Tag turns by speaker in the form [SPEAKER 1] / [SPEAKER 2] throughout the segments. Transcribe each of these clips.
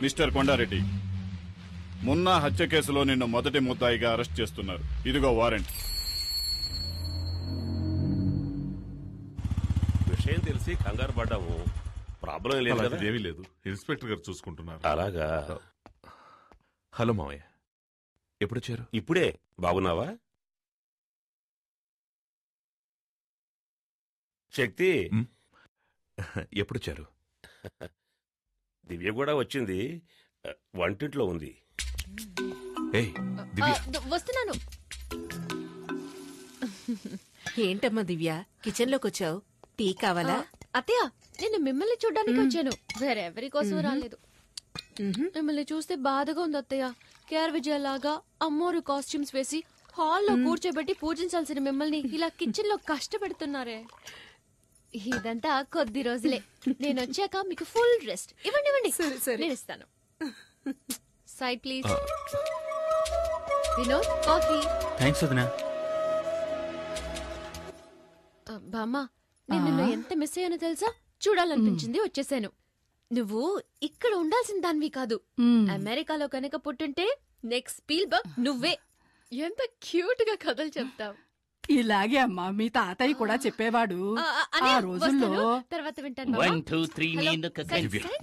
[SPEAKER 1] Mister Kondareddy, Munna హత్య కేసులో నిన్ను మొదటి ముద్దాయిగా అరెస్ట్ చేస్తున్నారు. ఇదిగో వారెంట్.
[SPEAKER 2] విషయం తెలిసి కంగారు పడ్డాము. ప్రాబ్లం లేదు కదా?
[SPEAKER 3] ఏమీ లేదు, ఇన్స్పెక్టర్ గారు చూసుకుంటున్నారు.
[SPEAKER 2] అలాగా.
[SPEAKER 4] హలో మావయ్య, ఎప్పుడొచ్చారు?
[SPEAKER 2] ఇప్పుడే. బాగున్నావా శక్తి?
[SPEAKER 4] ఎప్పుడొచ్చారు?
[SPEAKER 2] దివ్య కూడా వచ్చింది, వంటింట్లో ఉంది.
[SPEAKER 5] వస్తున్నాను.
[SPEAKER 6] ఏంటమ్మా దివ్య, కిచెన్ లోకి వచ్చావు? టీ కావాలా?
[SPEAKER 5] అత్తయ్య, నేను మిమ్మల్ని చూడ్డానికి వచ్చాను, వేరెవరి కోసం రాలేదు. మిమ్మల్ని చూస్తే బాధగా ఉంది అత్తయ్య. కేఆర్ విజయలాగా అమ్మోరు కాస్ట్యూమ్స్ వేసి హాల్లో కూర్చోబెట్టి పూజించాల్సిన మిమ్మల్ని ఇలా కిచెన్ లో కష్టపెడుతున్నారే. ఇదంతా కొద్ది రోజులే. నేను వచ్చాక మీకు ఫుల్ రెస్ట్. ఇవ్వండి ఇవ్వండి, నేను ఇస్తాను. Side please. Vinod, coffee.
[SPEAKER 7] Thanks వదినా.
[SPEAKER 5] బామ్మ, నేను నిన్ను ఎంత మిస్ అయ్యానో తెలుసా? చూడాలనిపించింది, వచ్చేసాను. నువ్వు ఇక్కడ ఉండాల్సిన దానివి కాదు. అమెరికాలో కనుక పుట్టుంటే నెక్స్ట్ స్పీల్బర్గ్ నువ్వే. ఎంత క్యూట్ గా కథలు చెప్తావు.
[SPEAKER 8] ఇలాగే అమ్మా మీ తాతయ్య కూడా చెప్పేవాడు ఆ రోజుల్లో.
[SPEAKER 5] తర్వాత వింటాను.
[SPEAKER 7] 1 2 3 నేను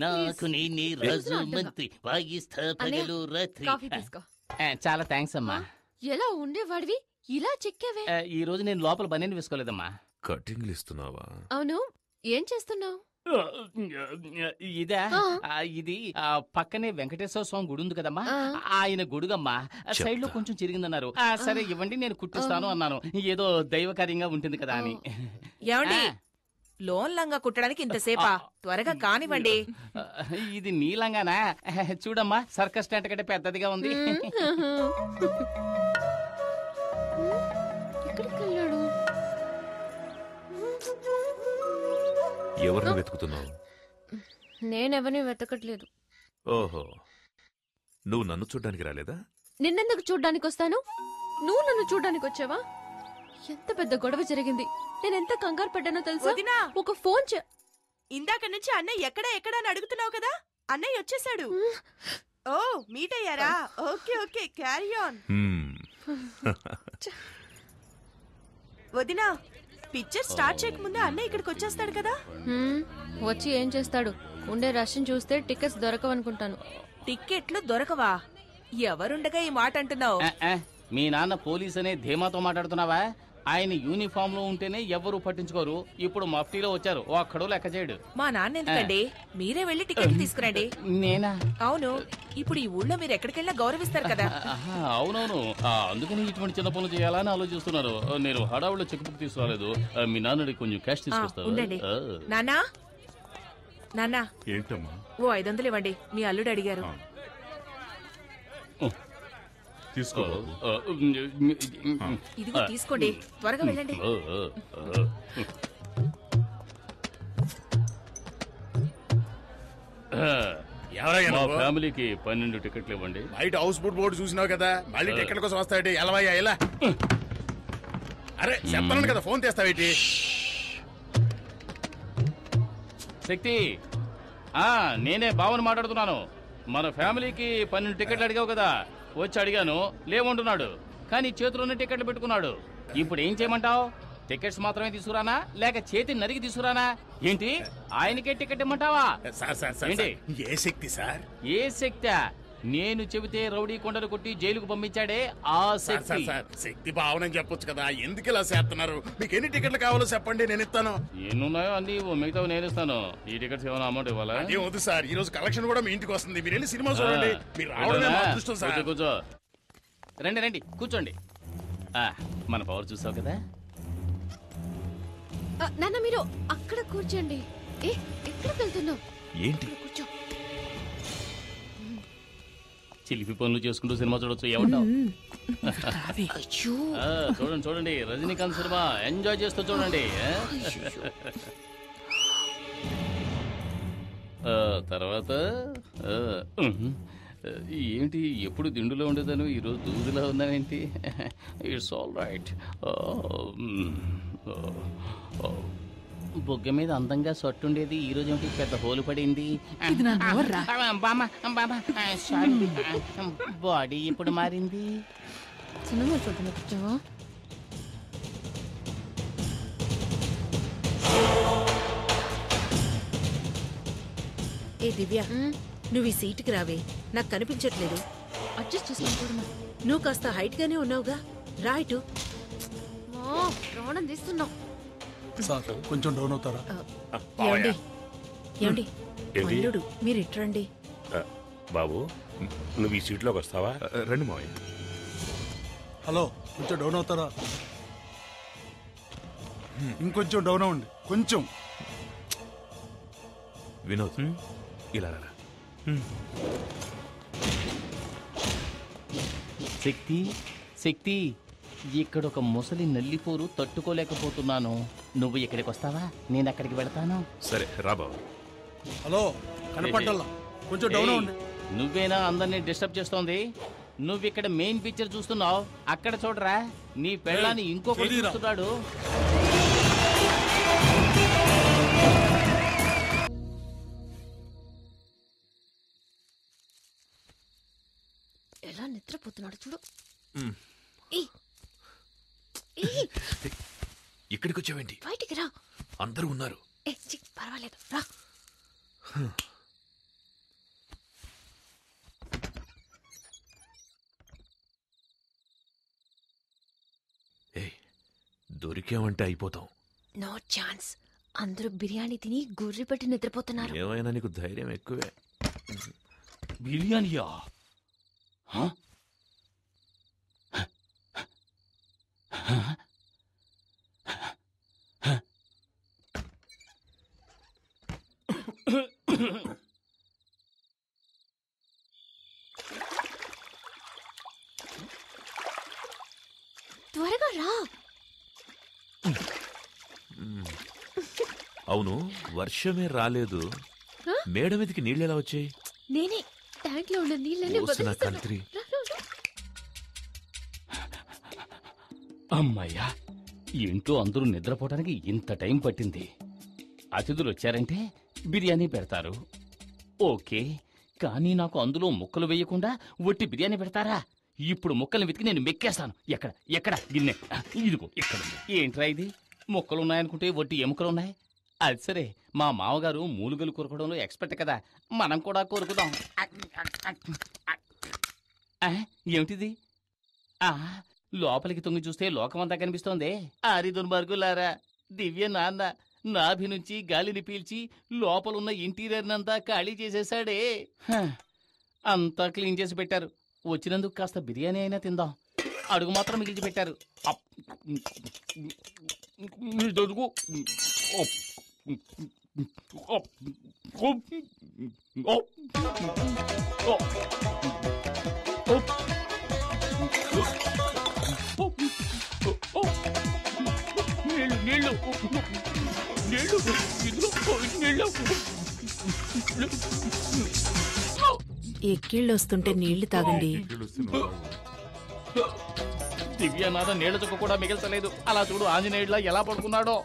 [SPEAKER 7] నాకు నేనే రాజు మంత్రి వాయిస్తా పగలు రాత్రి.
[SPEAKER 5] కాఫీ తీసుకో.
[SPEAKER 7] చాలా థ్యాంక్స్ అమ్మా.
[SPEAKER 5] ఎలా ఉండేవాడివి ఇలా చెక్కావే?
[SPEAKER 7] ఈ రోజు నేను లోపల బనీని వేసుకోలేదమ్మా.
[SPEAKER 4] కటింగ్లు ఇస్తున్నావా?
[SPEAKER 5] అవును, ఏం చేస్తున్నావు?
[SPEAKER 7] ఇదా? ఇది పక్కనే వెంకటేశ్వర స్వామి గుడి ఉంది కదమ్మా, ఆయన గుడుగమ్మా. సైడ్ లో కొంచెం చిరిగిందన్నారు. సరే ఇవ్వండి, నేను కుట్టిస్తాను అన్నాను. ఏదో దైవకార్యంగా ఉంటుంది కదా అని.
[SPEAKER 6] ఏమండి, లోన్ లంగా కుట్టడానికి ఇంతసేపా? త్వరగా కానివ్వండి.
[SPEAKER 7] ఇది నీలంగానా? చూడమ్మా, సర్కస్ టెంట్ కంటే పెద్దదిగా ఉంది.
[SPEAKER 4] ఎవరిని వెతుకుతున్నావు?
[SPEAKER 5] నేనెవరిని వెతకట్లేదు.
[SPEAKER 4] ఓహో, నువ్వు నన్ను చూడ్డానికి రాలేదా?
[SPEAKER 5] నిన్నెందుకు చూడ్డానికి వస్తాను? నువ్వు నన్ను చూడ్డానికి వచ్చావా? ఎంత పెద్ద గొడవ జరిగింది. నేనెంత కంగారు పడ్డానో తెలుసా? ఒక ఫోన్
[SPEAKER 6] ఇందాక నుంచి అన్నయ్య ఎక్కడా అని అడుగుతున్నావు కదా, అన్నయ్య వచ్చేసాడు. ఓ, మీట్ అయ్యారా? Okay okay, carry on. వదినా, పిక్చర్ స్టార్ట్ చేయకముందే అన్నయ్య ఇక్కడికి వచ్చేస్తాడు కదా.
[SPEAKER 5] వచ్చి ఏం చేస్తాడు? ఉండే రష్ని చూస్తే టికెట్స్ దొరకవనుకుంటాను.
[SPEAKER 6] టికెట్లు దొరకవా? ఎవరుండగా ఈ మాట అంటున్నావు?
[SPEAKER 7] మీ నాన్న పోలీస్ అనే ధీమాతో మాట్లాడుతున్నావా? ఆయన యూనిఫామ్ లో ఉంటేనే ఎవరు పట్టించుకోరు. ఇప్పుడు మఫ్టీలో వచ్చారు, ఒక్కడో లెక్క చేయడు.
[SPEAKER 6] మా నాన్న ఎందుకండి? మీరే వెళ్లి టికెట్ తీసుకురండి.
[SPEAKER 7] నేనా?
[SPEAKER 6] అవును, ఇప్పుడు ఈ ఊళ్ళో మీరు ఎక్కడికెళ్ళినా గౌరవిస్తారు కదా.
[SPEAKER 7] అవునవును, అందుకని ఇటువంటి చిన్న పనులు చేయాలని ఆలోచిస్తున్నారు. నేను హడావుల్లో చెక్ బుక్ తీసుకురాలేదు. మీ నాన్నడి కొంచెం క్యాష్ తీసుకొస్తాను.
[SPEAKER 6] నాన్నా నాన్నా,
[SPEAKER 3] ఏంటమ్మా?
[SPEAKER 6] ఓ 500 ఇవ్వండి, మీ అల్లుడు అడిగారు.
[SPEAKER 3] తీసుకో.
[SPEAKER 6] ఇదిగో తీసుకోండి, త్వరగా వెళ్ళండి.
[SPEAKER 7] మా ఫ్యామిలీకి 12 టికెట్లు ఇవ్వండి.
[SPEAKER 9] బయట హౌస్ బోట్ బోర్డు చూసినావు కదా, మళ్ళీ టికెట్ కోసం వస్తాయి. ఎలవయ్యా ఎలా? అరే చెప్తాను కదా, ఫోన్ తెస్తావేటి?
[SPEAKER 7] శక్తి, నేనే బావని మాట్లాడుతున్నాను. మన ఫ్యామిలీకి 12 టికెట్లు అడిగావు కదా, వచ్చి అడిగాను, లేవంటున్నాడు. కానీ చేతిలోనే టికెట్లు పెట్టుకున్నాడు. ఇప్పుడు ఏం చేయమంటావు? టికెట్స్ మాత్రమే తీసుకురానా, లేక చేతి నరికి తీసుకురానా? ఏంటి, ఆయనకే టికెట్ ఇమ్మంటావా?
[SPEAKER 9] ఏంటి ఏ శక్తి సార్?
[SPEAKER 7] ఏ శక్తి? నేను చెబితే రౌడీ కొండలు కొట్టి జైలుకు పంపించాడే ఆ శక్తి.
[SPEAKER 9] శక్తి భావనని చెప్పొచ్చు కదా, ఎందుకు ఇలా చేస్తున్నారు? మీకు ఎన్ని టికెట్లు కావాలో చెప్పండి, నేను ఇస్తాను.
[SPEAKER 7] ఎన్నున్నాయో అన్ని, మిగతా నేను ఇస్తాను. ఈ టికెట్స్ ఏమైనా అమౌంట్ ఇవ్వాలా?
[SPEAKER 9] ఏం వద్దు సార్, ఈ రోజు కలెక్షన్ కూడా మీ ఇంటికి వస్తుంది. మీరు వెళ్ళి సినిమా చూడండి. మీరు రావడమే మా అదృష్టం సార్.
[SPEAKER 7] కూర్చో, రండి కూర్చోండి. మన పవర్ చూసావు కదా.
[SPEAKER 5] నాన్న, మీరు అక్కడ కూర్చోండి. ఎక్కడికి వెళ్తున్నావు?
[SPEAKER 4] ఏంటి?
[SPEAKER 5] కూర్చో.
[SPEAKER 7] చిలిపి పనులు చేసుకుంటూ సినిమా చూడొచ్చు. ఏమంటావు? చూడండి, రజనీకాంత్ సినిమా ఎంజాయ్ చేస్తూ చూడండి. తర్వాత ఏంటి, ఎప్పుడు దిండులో ఉండేదాను, ఈరోజు దూదులా ఉన్నావేంటి? It's all right. బొగ్గ మీద అందంగా సొట్టుండేది ఈ రోజు ఏమిటి పెద్ద హోలు పడింది.
[SPEAKER 8] ఇది నా నోర్రా.
[SPEAKER 7] బాడీ ఇప్పుడు మారింది.
[SPEAKER 5] సినిమా చూడడానికి వచ్చావా?
[SPEAKER 10] ఏ దివ్య, నువ్వు ఈ సీటుకి రావే, నాకు కనిపించట్లేదు.
[SPEAKER 5] అడ్జస్ట్ చేసుకుంటున్నా.
[SPEAKER 10] నువ్వు కాస్త హైట్ గానే ఉన్నావుగా, రా ఇటు.
[SPEAKER 5] ప్రాణం తీస్తున్నావు.
[SPEAKER 9] కొంచెం డౌన్ అవుతారా?
[SPEAKER 10] ఏమండి ఏమండి
[SPEAKER 2] ఏంటి?
[SPEAKER 10] అల్లుడు, మీరు ఇట్రండి.
[SPEAKER 2] బాబు నువ్వు ఈ సీట్లోకి వస్తావా?
[SPEAKER 3] రండి మావయ్య.
[SPEAKER 9] హలో, కొంచెం డౌన్ అవుతారా? ఇంకొంచెం డౌన్ అవ్వండి, కొంచెం.
[SPEAKER 4] వినోద్ ఇలా రా.
[SPEAKER 7] శక్తి శక్తి, ఇక్కడ ఒక ముసలి నల్లిపోరు తట్టుకోలేకపోతున్నాను. నువ్వు ఇక్కడికి వస్తావా? నేను అక్కడికి వెళతాను.
[SPEAKER 4] సరే రా బాబు.
[SPEAKER 9] హలో, కనపడ్డల్లా, కొంచెం డౌన్ అవ్వండి.
[SPEAKER 7] నువ్వేనా అందరినీ డిస్టర్బ్ చేస్తోంది? నువ్వు ఇక్కడ మెయిన్ పిక్చర్ చూస్తున్నావు, అక్కడ చూడరా నీ పెళ్ళాన్ని ఇంకొకటి చూస్తున్నాడు.
[SPEAKER 5] ఎలా నిద్రపోతున్నాడు చూడు.
[SPEAKER 4] ఇక్కడికి వచ్చావేంటి?
[SPEAKER 5] బయటికి రా.
[SPEAKER 4] అందరూ ఉన్నారు.
[SPEAKER 5] పర్వాలేదు రా.
[SPEAKER 4] దొరికామంటే అయిపోతాం.
[SPEAKER 5] No chance. అందరూ బిర్యానీ తిని గుర్రి పెట్టి నిద్రపోతున్నారు.
[SPEAKER 4] ఏమైనా నీకు ధైర్యం ఎక్కువే.
[SPEAKER 7] బిర్యానీయా?
[SPEAKER 5] త్వరగా రా.
[SPEAKER 4] అవును, వర్షమే రాలేదు. మేడ మీదకి నీళ్ళు ఎలా వచ్చాయి?
[SPEAKER 5] నేనే ట్యాంక్ లో ఉన్న నీళ్ళని
[SPEAKER 4] కంత్రి.
[SPEAKER 7] అమ్మాయ్యా, ఇంట్లో అందరూ నిద్రపోవడానికి ఇంత టైం పట్టింది. అతిథులు వచ్చారంటే బిర్యానీ పెడతారు, ఓకే. కానీ నాకు అందులో ముక్కలు వేయకుండా ఒట్టి బిర్యానీ పెడతారా? ఇప్పుడు ముక్కల్ని వెతికి నేను మెక్కేస్తాను. ఎక్కడ ఎక్కడ గిన్నె? ఇదిగో ఇక్కడ. ఏంట్రా ఇది? ముక్కలున్నాయనుకుంటే ఒట్టి ఎముకలున్నాయి. అది సరే, మా మామగారు మూలుగలు కొరకడంలో ఎక్స్పర్ట్ కదా, మనం కూడా కొరుకుదాం. ఏమిటిది? లోపలికి తొంగి చూస్తే లోకమంతా కనిపిస్తోంది. ఆరి దుర్మార్గులారా, దివ్య నాన్న నాభి నుంచి గాలిని పీల్చి లోపలున్న ఇంటీరియర్ నంతా ఖాళీ చేసేసాడే. అంతా క్లీన్ చేసి పెట్టారు. వచ్చినందుకు కాస్త బిర్యానీ అయినా తిందాం. అడుగు మాత్రం మిగిల్చి పెట్టారు.
[SPEAKER 10] ఎక్కిళ్ళు వస్తుంటే నీళ్లు తాగండి.
[SPEAKER 7] దివ్యనాథ నీళ్ల చుక్క కూడా మిగల్చలేదు. అలా చూడు ఆంజనేయుడిలా ఎలా పడుకున్నాడో.